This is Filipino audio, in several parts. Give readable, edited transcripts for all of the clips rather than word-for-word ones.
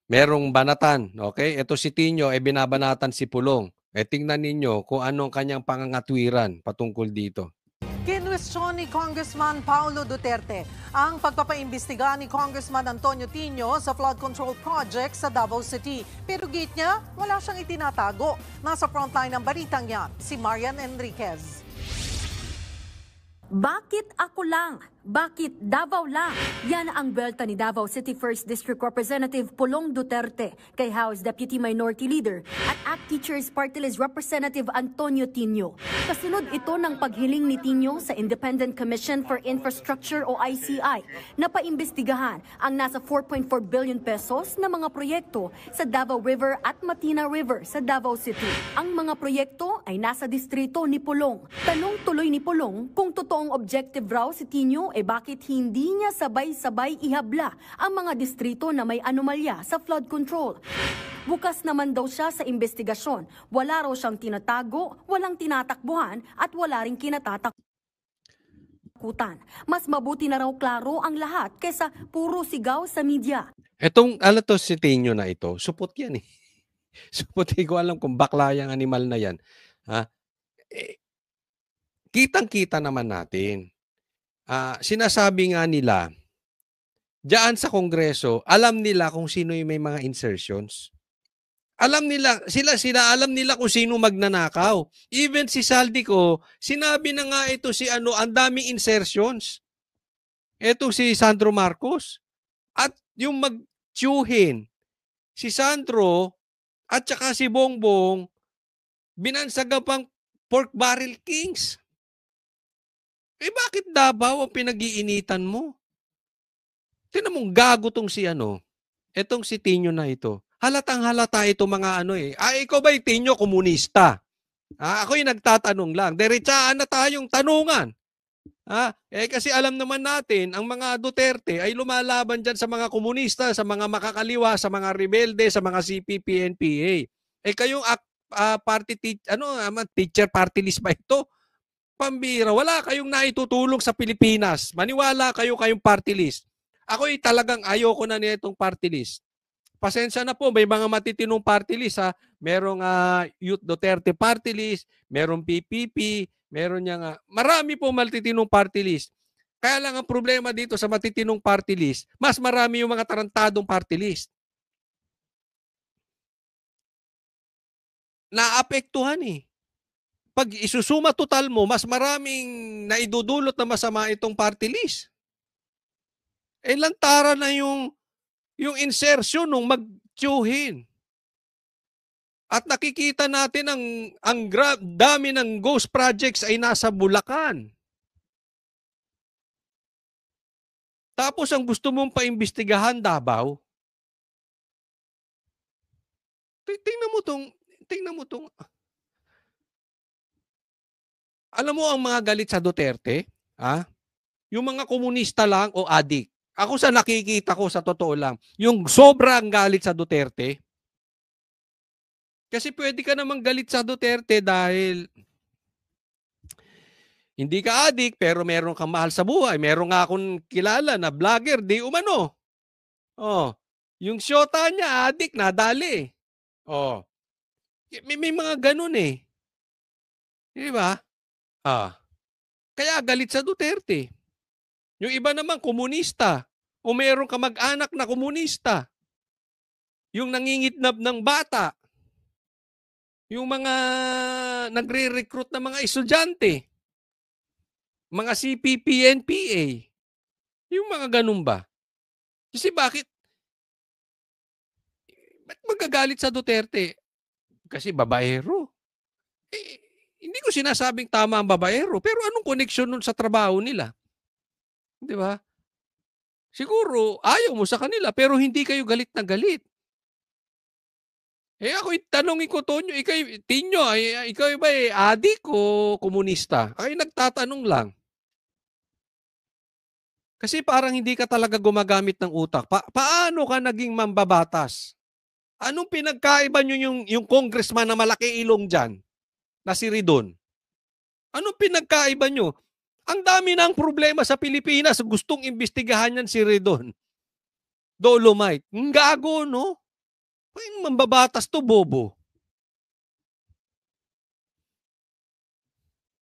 merong banatan, okay? Ito si Tino, binabanatan si Pulong. Tingnan ninyo kung anong kanyang pangangatwiran patungkol dito. Kinwestiyon ni Congressman Paulo Duterte ang pagpapaimbestiga ni Congressman Antonio Tino sa flood control project sa Davao City. Pero gate niya, wala siyang itinatago. Nasa frontline ng balitang yan, si Marian Enriquez. Bakit ako lang? Bakit Davao lang? Yan ang belta ni Davao City 1st District Representative Pulong Duterte kay House Deputy Minority Leader at ACT Teachers Party List Representative Antonio Tino. Kasunod ito ng paghiling ni Tino sa Independent Commission for Infrastructure o ICI na paimbestigahan ang nasa 4.4 billion pesos na mga proyekto sa Davao River at Matina River sa Davao City. Ang mga proyekto ay nasa distrito ni Pulong. Tanong tuloy ni Pulong kung totoong objective raw si Tino bakit hindi niya sabay-sabay ihabla ang mga distrito na may anomalya sa flood control. Bukas naman daw siya sa investigasyon. Wala raw siyang tinatago, walang tinatakbuhan at wala ring kinatatakutan. Mas mabuti na raw klaro ang lahat kaysa puro sigaw sa media. Etong to si Tino na ito, supot yan eh. Supot, hindi ko alam kung bakla yung animal na yan. Ha? Kitang-kita naman natin. Sinasabi nga nila, diyan sa Kongreso, alam nila kung sino yung may mga insertions. Alam nila, alam nila kung sino magnanakaw. Even si Saldico, sinabi na nga ito si ang daming insertions. Ito si Sandro Marcos. At yung magtiyuhin, si Sandro at saka si Bongbong, binansaga pang pork barrel kings. Bakit Davao ang pinag-iinitan mo? Tingnan mong gago tong si etong si Tino na ito. Halatang halata ito mga ikaw ba Tino komunista? Ako yung nagtatanong lang. Diretsaan na tayong tanungan. Kasi alam naman natin, ang mga Duterte ay lumalaban dyan sa mga komunista, sa mga makakaliwa, sa mga rebelde, sa mga CPP, NPA. Kayong teacher party list ba ito? Pambira, wala kayong naitutulong sa Pilipinas. Maniwala kayong party list. Ako'y talagang ayoko na nitong party list. Pasensya na po, may mga matitinong party list ha. Merong Youth Duterte party list, merong PPP, meron niya marami po matitinong party list. Kaya lang ang problema dito sa matitinong party list, mas marami yung mga tarantadong party list. Naapektuhan eh. Pag isusuma total mo, mas maraming naidudulot na masama itong party list. Lantara na yung insertion nung magtiyuhin. At nakikita natin ang dami ng ghost projects ay nasa Bulacan. Tapos ang gusto mong paimbestigahan, Davao. Tingnan mo tong alam mo ang mga galit sa Duterte, yung mga komunista lang o adik. Ako sa nakikita ko sa totoo lang, yung sobrang galit sa Duterte. Kasi pwede ka namang galit sa Duterte dahil hindi ka adik pero meron kang mahal sa buhay. Meron nga akong kilala na vlogger, di umano. Yung syota niya, adik, nadali. May mga ganun eh. Di ba? Kaya galit sa Duterte. Yung iba naman komunista o meron ka mag-anak na komunista. Yung nangingitnab ng bata. Yung mga nagre-recruit na mga estudyante. Mga CPP, NPA. Yung mga ganun ba? Kasi ba't magagalit sa Duterte? Kasi babaero. Hindi ko sinasabing tama ang babaero, pero anong koneksyon nun sa trabaho nila? Di ba? Siguro, ayaw mo sa kanila, pero hindi kayo galit na galit. Ako tanongin ko, Tonyo, Tinyo, ikaw ba adik o komunista? Ay, nagtatanong lang. Kasi parang hindi ka talaga gumagamit ng utak. Paano ka naging mambabatas? Anong pinagkaiba nyo yung congressman na malaki ilong dyan? Na si Ridon. Anong pinagkaiba nyo? Ang dami ng problema sa Pilipinas. Gustong imbestigahan yan si Ridon. Dolomite. Gago, no? Yung mambabatas to, bobo.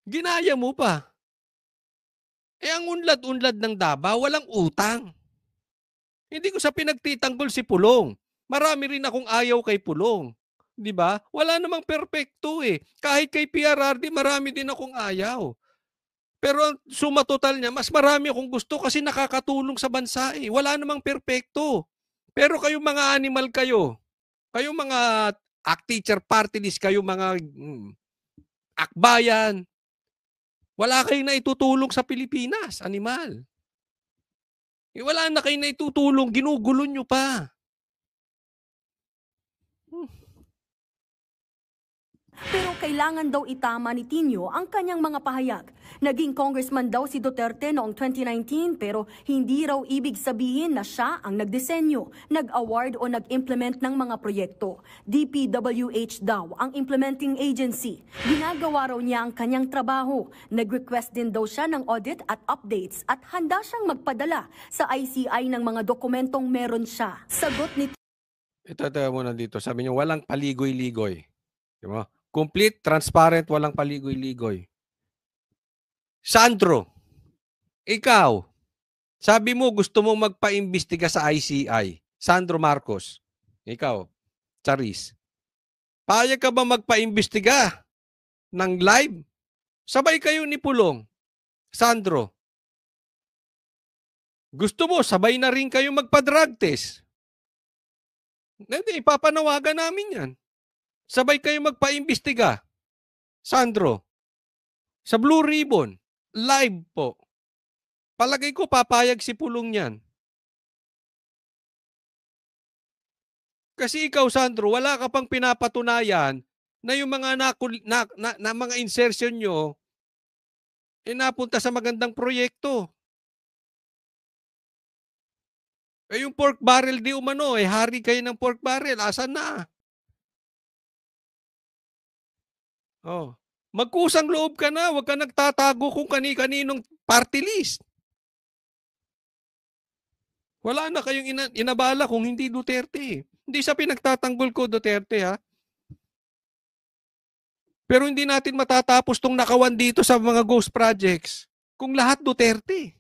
Ginaya mo pa. Ang unlad-unlad ng Davao, walang utang. Hindi ko sa pinagtitanggol si Pulong. Marami rin akong ayaw kay Pulong. 'Di ba? Wala namang perpekto eh. Kahit kay PRRD, marami din akong ayaw. Pero suma total niya, mas marami akong gusto kasi nakakatulong sa bansa eh. Wala namang perpekto. Pero kayong mga animal kayo, kayong mga teacher party list, kayong mga akbayan, wala kayong naitutulong sa Pilipinas, animal. Wala na kayong naitutulong, ginugulo nyo pa. Pero kailangan daw itama ni Tino ang kanyang mga pahayag. Naging congressman daw si Duterte noong 2019 pero hindi raw ibig sabihin na siya ang nagdisenyo, nag-award o nag-implement ng mga proyekto. DPWH daw ang implementing agency. Ginagawa raw niya ang kanyang trabaho. Nag-request din daw siya ng audit at updates at handa siyang magpadala sa ICI ng mga dokumentong meron siya. Sagot ni Ito muna dito. Sabi niyo, walang paligoy-ligoy. Diba? Complete, transparent, walang paligoy-ligoy. Sandro, ikaw, sabi mo gusto mong magpaimbestiga sa ICI. Sandro Marcos, ikaw, Charis, payag ka ba magpaimbestiga ng live? Sabay kayo ni Pulong. Sandro, gusto mo, sabay na rin kayo magpa-drug test. Hindi, ipapanawagan namin yan. Sabay kayo magpaimbestiga. Sandro, sa Blue Ribbon, live po. Palagay ko papayag si Pulong yan. Kasi ikaw, Sandro, wala ka pang pinapatunayan na yung mga mga insertion nyo napunta sa magandang proyekto. Yung pork barrel di umano, hari kayo ng pork barrel. Asan na? Oh. Magkusang loob ka na, huwag ka nagtatago kung kani-kaninong party list. Wala na kayong inabala kung hindi Duterte. Hindi sa pinagtatanggol ko Duterte ha. Pero hindi natin matatapos tong nakawan dito sa mga ghost projects kung lahat Duterte.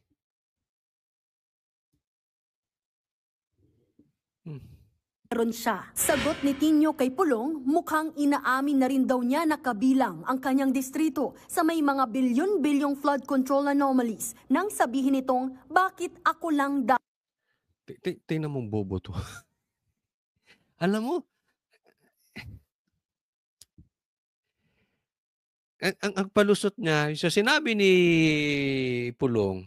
meron siya. Sagot ni Tino kay Pulong, mukhang inaamin na rin daw niya na kabilang ang kanyang distrito sa may mga bilyon-bilyong flood control anomalies nang sabihin nitong, bakit ako lang daw? Tingnan mong bobo to. Alam mo, ang palusot niya, so sinabi ni Pulong,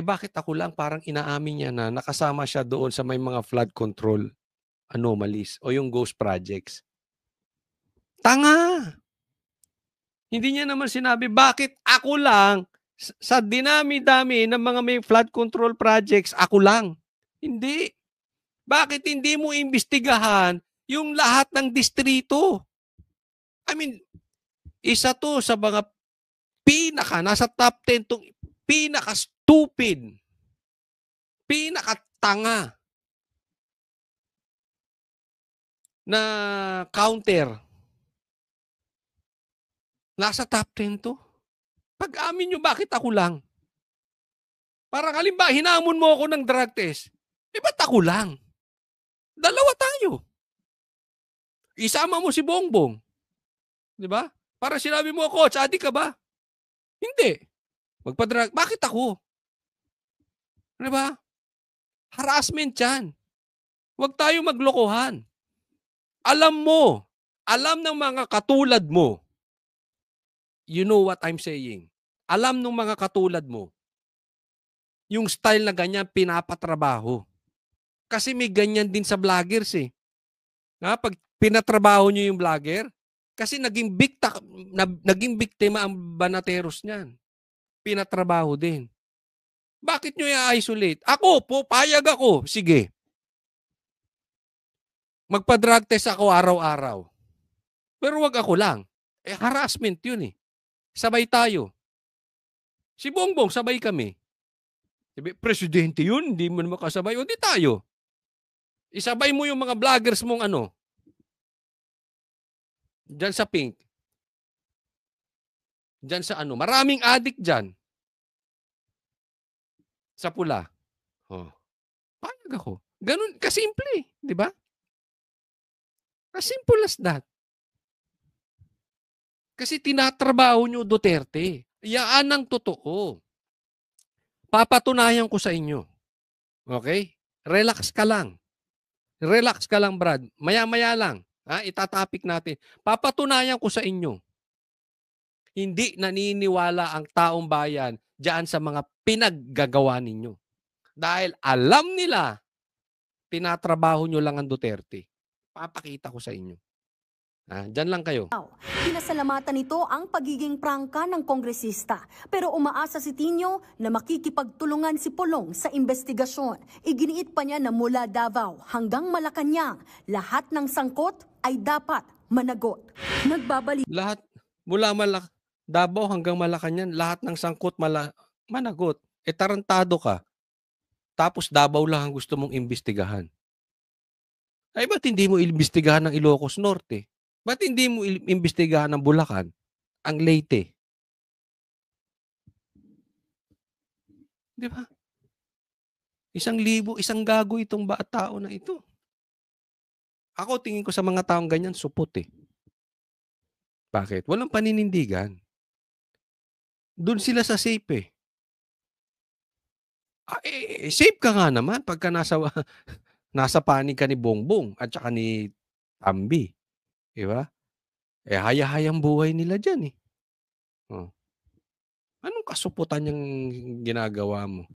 bakit ako lang parang inaamin niya na nakasama siya doon sa may mga flood control anomalies o yung ghost projects. Tanga! Hindi niya naman sinabi, bakit ako lang sa dinami-dami ng mga may flood control projects, ako lang. Hindi. Bakit hindi mo imbestigahan yung lahat ng distrito? I mean, isa to sa mga nasa top 10 tong pinaka-stupid, pinaka-tanga na counter. Nasa top 10 to. Pag-amin nyo, bakit ako lang? Parang halimbawa, hinamon mo ako ng drug test. Ba't ako lang? Dalawa tayo. Isama mo si Bongbong. Di ba? Para sinabi mo, Coach, adik ka ba? Hindi. Magpa-drug. Bakit ako? Di ba? Harassment yan. Huwag tayo maglokohan. Alam mo, alam ng mga katulad mo, you know what I'm saying. Alam ng mga katulad mo, yung style na ganyan, pinapatrabaho. Kasi may ganyan din sa vloggers eh. Pag pinatrabaho nyo yung vlogger, kasi naging biktima ang banateros niyan. Pinatrabaho din. Bakit nyo i-isolate? Ako po, payag ako. Sige. Magpa-drug test ako araw-araw. Pero wag ako lang. Harassment yun eh. Sabay tayo. Si Bongbong, sabay kami. Sabi, presidente yun, hindi mo naman kasabay. O di tayo. Isabay mo yung mga vloggers mong ano, dyan sa pink. Dyan sa ano, maraming addict dyan. Sa pula. Oh. Payag ako. Ganun, kasimple, di ba? As simple as that. Kasi tinatrabaho nyo Duterte. Yaan ang totoo. Papatunayan ko sa inyo. Okay? Relax ka lang. Relax ka lang, Brad. Maya-maya lang. Itatapik natin. Papatunayan ko sa inyo. Hindi naniniwala ang taong bayan diyan sa mga pinaggagawa ninyo. Dahil alam nila, tinatrabaho nyo lang ang Duterte. Papakita ko sa inyo. Diyan lang kayo. Pinasalamatan nito ang pagiging prangka ng kongresista. Pero umaasa si Tino na makikipagtulungan si Pulong sa investigasyon. Iginiit pa niya na mula Davao hanggang Malacanang, lahat ng sangkot ay dapat managot. Nagbabalik Lahat, mula Davao hanggang Malacanang, lahat ng sangkot managot. Tarantado ka. Tapos Davao lang ang gusto mong imbestigahan. Ay, ba't hindi mo imbestigahan ng Ilocos Norte? Ba't hindi mo imbestigahan ng Bulacan? Ang Leyte? Di ba? 1,000, isang gago itong tao na ito. Ako, tingin ko sa mga taong ganyan, supot eh. Bakit? Walang paninindigan. Doon sila sa safe eh. Safe ka nga naman pagka nasa panig ka ni Bongbong at saka ni Tambi. Diba? Haya-hayang buhay nila dyan eh. Anong kasuputan yung ginagawa mo?